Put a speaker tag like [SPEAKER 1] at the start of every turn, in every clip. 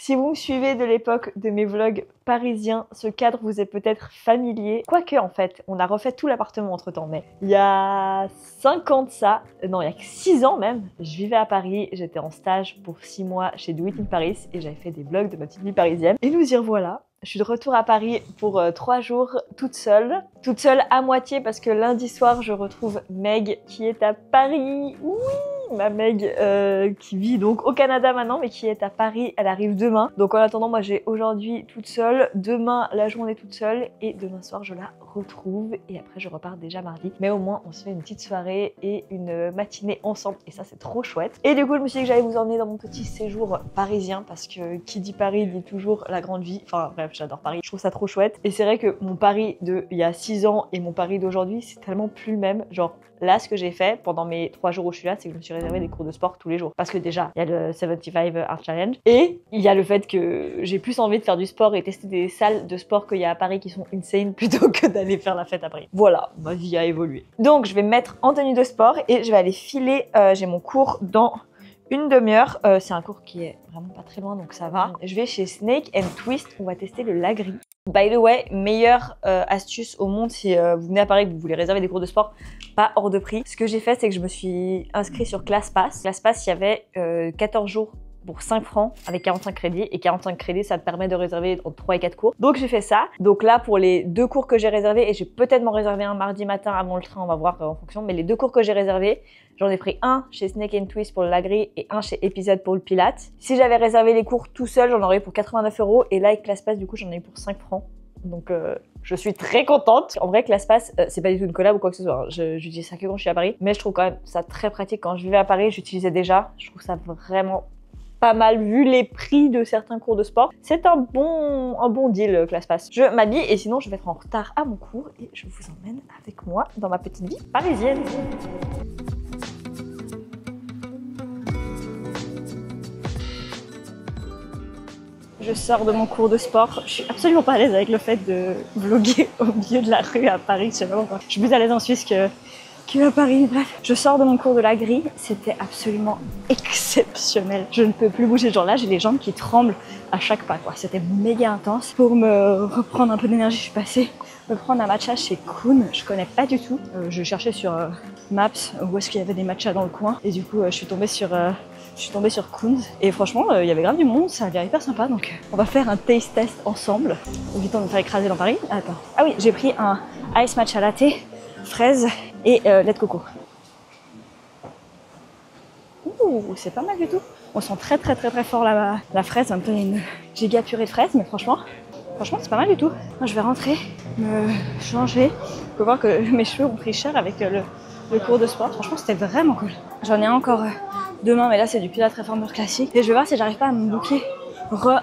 [SPEAKER 1] Si vous me suivez de l'époque de mes vlogs parisiens, ce cadre vous est peut-être familier. Quoique en fait, on a refait tout l'appartement entre temps, mais il y a 5 ans de ça, non il y a 6 ans même, je vivais à Paris, j'étais en stage pour 6 mois chez Do It in Paris et j'avais fait des vlogs de ma petite vie parisienne. Et nous y revoilà. Je suis de retour à Paris pour 3 jours toute seule à moitié parce que lundi soir je retrouve Meg qui est à Paris. Oui, ma Meg qui vit donc au Canada maintenant mais qui est à Paris, elle arrive demain. Donc en attendant moi j'ai aujourd'hui toute seule, demain la journée toute seule et demain soir je la retrouve et après je repars déjà mardi. Mais au moins on se fait une petite soirée et une matinée ensemble et ça c'est trop chouette. Et du coup je me suis dit que j'allais vous emmener dans mon petit séjour parisien parce que qui dit Paris dit toujours la grande vie. Enfin bref, j'adore Paris, je trouve ça trop chouette. Et c'est vrai que mon Paris de il y a 6 ans et mon Paris d'aujourd'hui c'est tellement plus le même. Genre là, ce que j'ai fait pendant mes 3 jours où je suis là, c'est que je me suis réservé des cours de sport tous les jours. Parce que déjà, il y a le 75 Art Challenge. Et il y a le fait que j'ai plus envie de faire du sport et tester des salles de sport qu'il y a à Paris qui sont insane plutôt que d'aller faire la fête à Paris. Voilà, ma vie a évolué. Donc, je vais me mettre en tenue de sport et je vais aller filer. J'ai mon cours dans une demi-heure. C'est un cours qui est vraiment pas très loin, donc ça va. Je vais chez Snake and Twist. On va tester le Lagri. By the way, meilleure astuce au monde si vous venez à Paris et que vous voulez réserver des cours de sport, pas hors de prix. Ce que j'ai fait, c'est que je me suis inscrite sur ClassPass. ClassPass, il y avait 14 jours pour 5 francs avec 45 crédits. Et 45 crédits, ça te permet de réserver entre 3 et 4 cours. Donc j'ai fait ça. Donc là, pour les 2 cours que j'ai réservés, et j'ai peut-être m'en réserver un mardi matin avant le train, on va voir en fonction. Mais les 2 cours que j'ai réservés, j'en ai pris un chez Snake and Twist pour le Lagri et un chez Episode pour le Pilates. Si j'avais réservé les cours tout seul, j'en aurais eu pour 89 €. Et là, avec ClassPass, du coup, j'en ai eu pour 5 francs. Donc je suis très contente. En vrai, ClassPass, c'est pas du tout une collab ou quoi que ce soit. J'utilise ça que quand je suis à Paris. Mais je trouve quand même ça très pratique. Quand je vivais à Paris, j'utilisais déjà. Je trouve ça vraiment pas mal vu les prix de certains cours de sport. C'est un bon deal, ClassPass. Je m'habille et sinon je vais être en retard à mon cours et je vous emmène avec moi dans ma petite vie parisienne. Je sors de mon cours de sport. Je suis absolument pas à l'aise avec le fait de vlogger au milieu de la rue à Paris. Je sais pas pourquoi. Je suis plus à l'aise en Suisse que à Paris. Bref, je sors de mon cours de Lagri. C'était absolument exceptionnel. Je ne peux plus bouger. Genre là, j'ai les jambes qui tremblent à chaque pas, quoi. C'était méga intense. Pour me reprendre un peu d'énergie, je suis passée me prendre un matcha chez Kuhn. Je connais pas du tout. Je cherchais sur Maps où est-ce qu'il y avait des matchas dans le coin. Et du coup, je suis tombée sur Kuhn's et franchement il y avait grave du monde, ça a l'air hyper sympa, donc on va faire un taste test ensemble. Évitons de me faire écraser dans Paris. Attends. Ah oui, j'ai pris un ice matcha latte, fraise et lait de coco. Ouh, c'est pas mal du tout. On sent très fort la fraise, un peu une giga purée de fraise, mais franchement c'est pas mal du tout. Moi, je vais rentrer, me changer. Vous pouvez voir que mes cheveux ont pris cher avec le cours de sport. Franchement, c'était vraiment cool. J'en ai encore demain, mais là, c'est du Pilates Reformer classique. Et je vais voir si j'arrive pas à me booker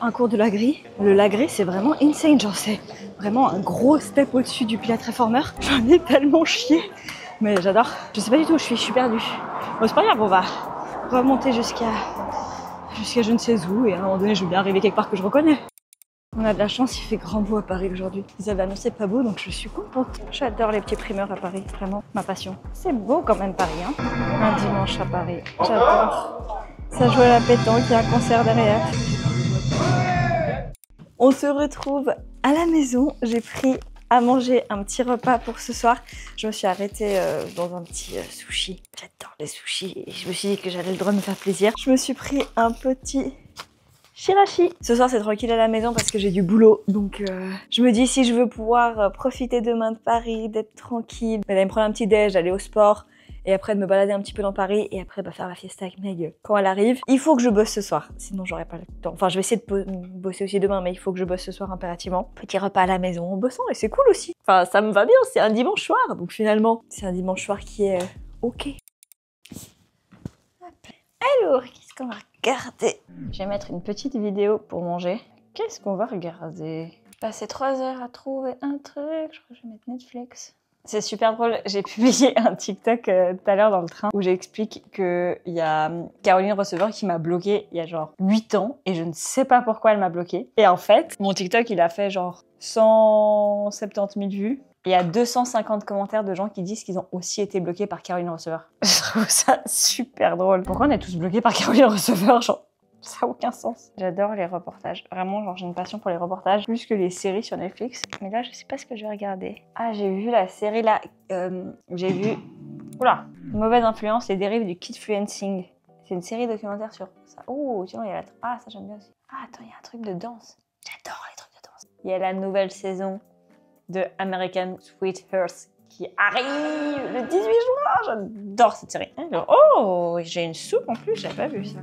[SPEAKER 1] un cours de Lagri. Le Lagri, c'est vraiment insane. Genre, c'est vraiment un gros step au-dessus du Pilates Reformer. J'en ai tellement chié. Mais j'adore. Je sais pas du tout, je suis perdue. Bon, c'est pas grave, on va remonter jusqu'à je ne sais où. Et à un moment donné, je vais bien arriver quelque part que je reconnais. On a de la chance, il fait grand beau à Paris aujourd'hui. Ils avaient annoncé pas beau, donc je suis contente. J'adore les petits primeurs à Paris, vraiment ma passion. C'est beau quand même Paris, hein. Un dimanche à Paris, j'adore. Ça joue à la pétanque, il y a un concert derrière. On se retrouve à la maison. J'ai pris à manger un petit repas pour ce soir. Je me suis arrêtée dans un petit sushi. J'adore les sushis et je me suis dit que j'avais le droit de me faire plaisir. Je me suis pris un petit Shirashi. Ce soir c'est tranquille à la maison parce que j'ai du boulot, donc je me dis si je veux pouvoir profiter demain de Paris, d'être tranquille, d'aller me prendre un petit déj, d'aller au sport et après de me balader un petit peu dans Paris et après faire la fiesta avec Meg quand elle arrive. Il faut que je bosse ce soir, sinon j'aurai pas le temps. Enfin je vais essayer de bosser aussi demain, mais il faut que je bosse ce soir impérativement. Petit repas à la maison en bossant et c'est cool aussi. Enfin ça me va bien, c'est un dimanche soir, donc finalement c'est un dimanche soir qui est ok. Alors, qu'est-ce qu'on va regarder? Je vais mettre une petite vidéo pour manger. Qu'est-ce qu'on va regarder? J'ai passé 3 heures à trouver un truc. Je crois que je vais mettre Netflix. C'est super drôle. J'ai publié un TikTok tout à l'heure dans le train où j'explique qu'il y a Caroline Receveur qui m'a bloqué il y a genre 8 ans et je ne sais pas pourquoi elle m'a bloqué. Et en fait, mon TikTok, il a fait genre 170 000 vues. Il y a 250 commentaires de gens qui disent qu'ils ont aussi été bloqués par Caroline Receveur. Je trouve ça super drôle. Pourquoi on est tous bloqués par Caroline Receveur? Genre,
[SPEAKER 2] Ça n'a aucun sens. J'adore les reportages. Vraiment, genre, j'ai une passion pour les reportages plus que les séries sur Netflix. Mais là, je sais pas ce que je vais regarder. Ah, j'ai vu la série là. J'ai vu. Oula! Mauvaise influence, les dérives du kidfluencing. C'est une série documentaire sur ça. Oh, tiens, il y a la. Ah, ça, j'aime bien aussi. Ah, attends, il y a un truc de danse. J'adore les trucs de danse. Il y a la nouvelle saison de American Sweethearts qui arrive le 18 juin. J'adore cette série. Alors, oh, j'ai une soupe en plus, j'avais pas vu ça.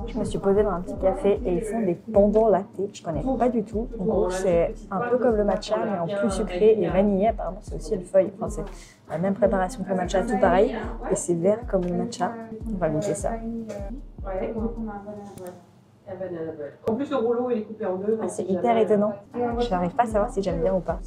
[SPEAKER 2] Je me suis posée dans un petit café et ils font des pandan latte. Je connais pas du tout. En gros, c'est un peu comme le matcha, mais en plus sucré et vanillé. Apparemment, c'est aussi le feuille. Enfin, c'est la même préparation que le matcha, tout pareil. Et c'est vert comme le matcha. On va goûter ça.
[SPEAKER 3] En plus, le rouleau, il est coupé en deux.
[SPEAKER 2] C'est hyper étonnant. Je n'arrive pas à savoir si j'aime bien ou pas.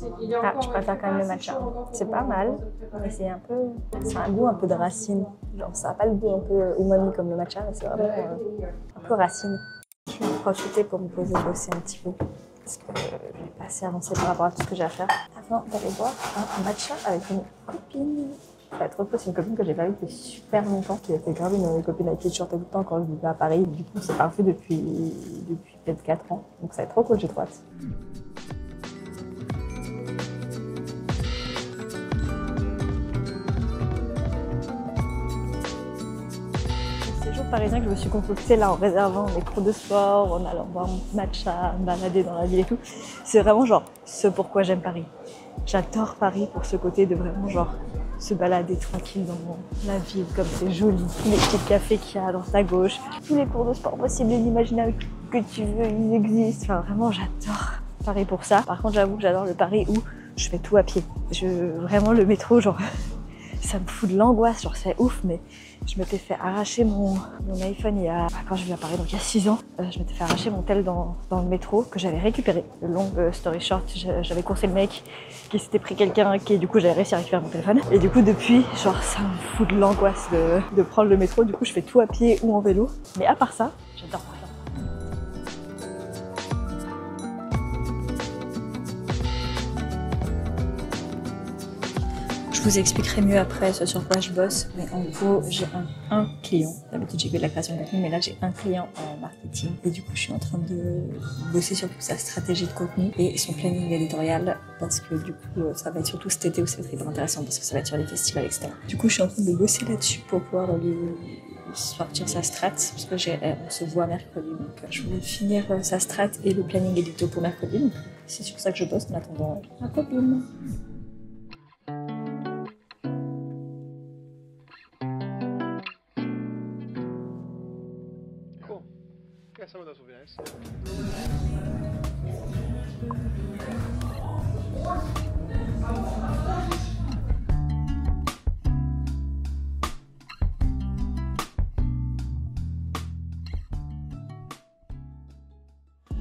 [SPEAKER 2] Ah, je préfère quand même le matcha. C'est pas mal, mais c'est un goût un peu de racine. Genre, ça n'a pas le goût un peu umami comme le matcha, mais c'est vraiment un peu racine. Je vais en profiter pour me poser, bosser un petit peu. Parce que je vais pas assez avancer par rapport à tout ce que j'ai à faire. Avant d'aller boire un matcha avec une copine. Ça va être trop cool, c'est une copine que j'ai pas vue depuis super longtemps, qui a fait grave une copine avec qui je sortais tout le temps quand je vivais à Paris. Du coup, c'est pas fait depuis peut-être 4 ans. Donc ça va être trop cool, j'ai trop hâte. Séjour parisien que je me suis concocté là en réservant mes cours de sport, en allant boire mon matcha, me balader dans la ville et tout. C'est vraiment genre ce pourquoi j'aime Paris. J'adore Paris pour ce côté de vraiment genre se balader tranquille dans la ville, comme c'est joli, tous les petits cafés qu'il y a à droite à gauche, tous les cours de sport possibles et inimaginables que tu veux, ils existent. Enfin, vraiment, j'adore Paris pour ça. Par contre, j'avoue que j'adore le Paris où je fais tout à pied. Vraiment, le métro, genre, ça me fout de l'angoisse, genre, c'est ouf, mais je m'étais fait arracher mon iPhone quand je vis à Paris, donc il y a 6 ans. Je m'étais fait arracher mon tel dans le métro que j'avais récupéré. Le long story short, j'avais coursé le mec qui s'était pris quelqu'un qui, du coup, j'avais réussi à récupérer mon téléphone. Et du coup, depuis, genre, ça me fout de l'angoisse de prendre le métro. Du coup, je fais tout à pied ou en vélo. Mais à part ça, j'adore Paris. Je vous expliquerai mieux après ce sur quoi je bosse, mais en gros j'ai un client. D'habitude j'ai fait de la création de contenu, mais là j'ai un client en marketing et du coup je suis en train de bosser sur toute sa stratégie de contenu et son planning éditorial parce que du coup ça va être surtout cet été où ça va être hyper intéressant parce que ça va être sur les festivals etc. Du coup je suis en train de bosser là-dessus pour pouvoir lui sortir sa strat parce que on se voit mercredi donc je voulais finir sa strat et le planning édito pour mercredi donc c'est sur ça que je bosse en attendant ma copine.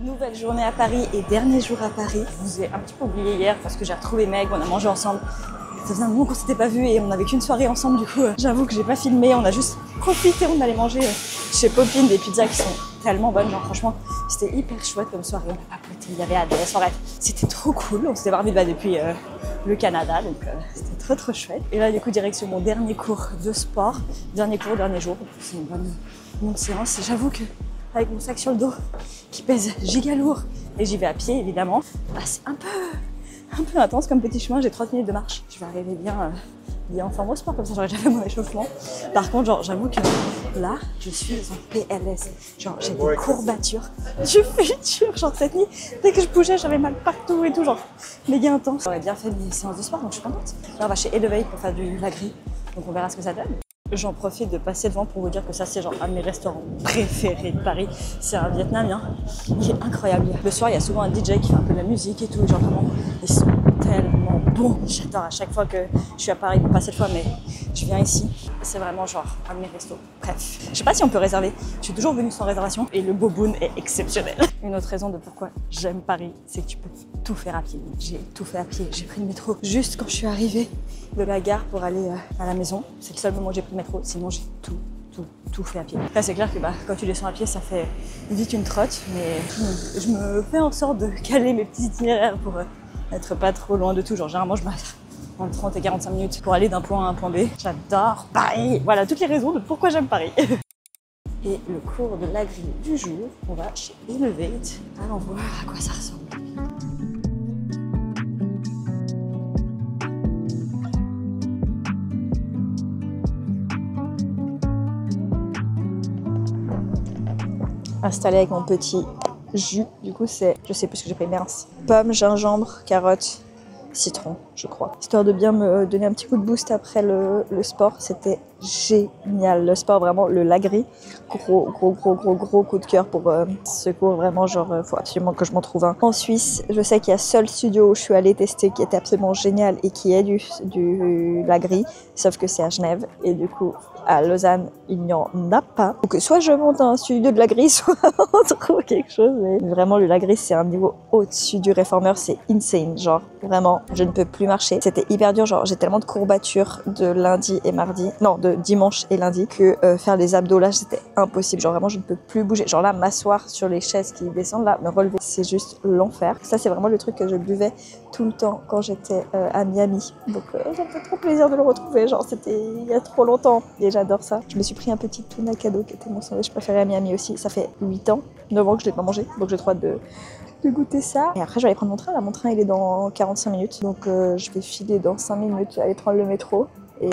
[SPEAKER 2] Nouvelle journée à Paris et dernier jour à Paris. Je vous ai un petit peu oublié hier parce que j'ai retrouvé Meg, on a mangé ensemble. Ça faisait un moment qu'on s'était pas vus et on n'avait qu'une soirée ensemble du coup. J'avoue que j'ai pas filmé, on a juste profité, on allait manger chez Popin des pizzas qui sont tellement bonnes. Genre franchement, c'était hyper chouette comme soirée. On a papoté, il y avait ADS, bref, c'était trop cool. On s'était pas revus depuis le Canada, donc c'était trop chouette. Et là du coup direction mon dernier cours de sport, dernier cours, dernier jour. C'est une bonne séance. J'avoue que avec mon sac sur le dos qui pèse giga lourd et j'y vais à pied évidemment, bah, c'est un peu intense comme petit chemin, j'ai 30 minutes de marche. Je vais arriver bien en forme au sport, comme ça j'aurai déjà fait mon échauffement. Par contre, genre, j'avoue que là, je suis en PLS. Genre, j'ai des courbatures du futur. Genre, cette nuit, dès que je bougeais, j'avais mal partout et tout, genre, méga intense. J'aurais bien fait mes séances de sport, donc je suis contente. Là, on va chez Elevate pour faire de la grille, donc on verra ce que ça donne. J'en profite de passer devant pour vous dire que ça c'est genre un de mes restaurants préférés de Paris. C'est un vietnamien qui est incroyable. Le soir il y a souvent un DJ qui fait un peu de la musique et tout, genre vraiment ils sont tellement bon. J'adore à chaque fois que je suis à Paris, pas cette fois, mais je viens ici. C'est vraiment genre un de mes restos. Bref, je sais pas si on peut réserver. Je suis toujours venue sans réservation et le Boboon est exceptionnel. Une autre raison de pourquoi j'aime Paris, c'est que tu peux tout faire à pied. J'ai tout fait à pied. J'ai pris le métro juste quand je suis arrivée de la gare pour aller à la maison. C'est le seul moment où j'ai pris le métro. Sinon, j'ai tout fait à pied. Là, c'est clair que quand tu descends à pied, ça fait vite une trotte, mais je me fais en sorte de caler mes petits itinéraires pour être pas trop loin de tout. Genre, généralement, je m'arrête entre 30 et 45 minutes pour aller d'un point A à un point B. J'adore Paris. Voilà, toutes les raisons de pourquoi j'aime Paris. Et le cours de l'agri du jour, on va chez Elevate. Allons voir à quoi ça ressemble. Installé avec mon petit jus. Du coup, c'est, je sais plus ce que j'ai pris, mince. Pommes, gingembre, carottes, citron, je crois. Histoire de bien me donner un petit coup de boost après le sport. C'était génial. Le sport, vraiment, le Lagri. Gros coup de cœur pour ce cours. Vraiment, genre, faut absolument que je m'en trouve un. En Suisse, je sais qu'il y a seul studio où je suis allée tester qui était absolument génial et qui est du Lagri. Sauf que c'est à Genève. Et du coup, à Lausanne, il n'y en a pas. Donc soit je monte un studio de Lagri, soit on trouve quelque chose. Mais vraiment, le Lagri, c'est un niveau au-dessus du réformeur. C'est insane. Genre, vraiment, je ne peux plus marcher. C'était hyper dur. Genre, j'ai tellement de courbatures de lundi et mardi. Non, de dimanche et lundi que faire des abdos là, c'était impossible. Genre, vraiment, je ne peux plus bouger. Genre là, m'asseoir sur les chaises qui descendent là, me relever, c'est juste l'enfer. Ça, c'est vraiment le truc que je buvais tout le temps quand j'étais à Miami. Donc, ça me fait trop plaisir de le retrouver. Genre, c'était il y a trop longtemps. Et j'adore ça. Je me suis pris un petit tuna cadeau qui était mon sandwich préféré à Miami aussi. Ça fait 8 ans, 9 ans que je l'ai pas mangé. Donc j'ai trop hâte de goûter ça. Et après je vais aller prendre mon train. Là, mon train il est dans 45 minutes. Donc je vais filer dans 5 minutes, aller prendre le métro. Et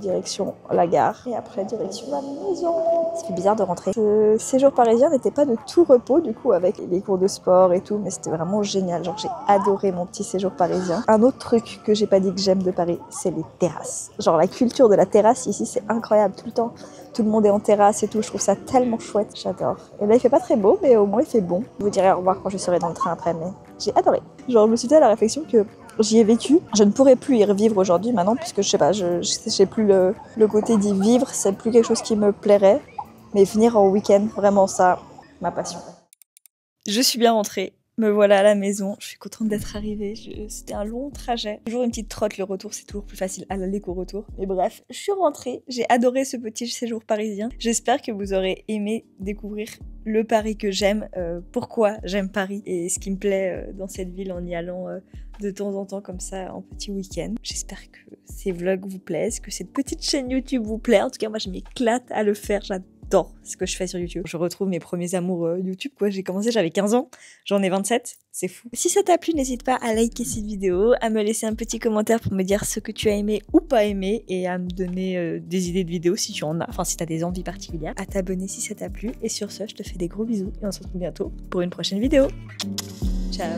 [SPEAKER 2] direction la gare. Et après direction la maison. Ça fait bizarre de rentrer. Ce séjour parisien n'était pas de tout repos du coup avec les cours de sport et tout. Mais c'était vraiment génial. Genre j'ai adoré mon petit séjour parisien. Un autre truc que j'ai pas dit que j'aime de Paris, c'est les terrasses. Genre la culture de la terrasse ici c'est incroyable tout le temps. Tout le monde est en terrasse et tout. Je trouve ça tellement chouette. J'adore. Et là il fait pas très beau mais au moins il fait bon. Je vous dirai au revoir quand je serai dans le train après. Mais j'ai adoré. Genre je me suis dit à la réflexion que j'y ai vécu. Je ne pourrais plus y revivre aujourd'hui maintenant puisque je sais pas, j'ai plus le côté d'y vivre, c'est plus quelque chose qui me plairait. Mais venir en week-end, vraiment ça, ma passion. Je suis bien rentrée. Me voilà à la maison, je suis contente d'être arrivée, c'était un long trajet. Toujours une petite trotte, le retour c'est toujours plus facile à l'aller qu'au retour. Mais bref, je suis rentrée, j'ai adoré ce petit séjour parisien. J'espère que vous aurez aimé découvrir le Paris que j'aime, pourquoi j'aime Paris et ce qui me plaît dans cette ville en y allant de temps en temps comme ça en petit week-end. J'espère que ces vlogs vous plaisent, que cette petite chaîne YouTube vous plaît. En tout cas moi je m'éclate à le faire, j'adore ce que je fais sur YouTube. Je retrouve mes premiers amours YouTube quoi. J'ai commencé, j'avais 15 ans, j'en ai 27, c'est fou. Si ça t'a plu, n'hésite pas à liker cette vidéo, à me laisser un petit commentaire pour me dire ce que tu as aimé ou pas aimé et à me donner des idées de vidéos si tu en as, enfin si t'as des envies particulières, à t'abonner si ça t'a plu. Et sur ce, je te fais des gros bisous et on se retrouve bientôt pour une prochaine vidéo. Ciao.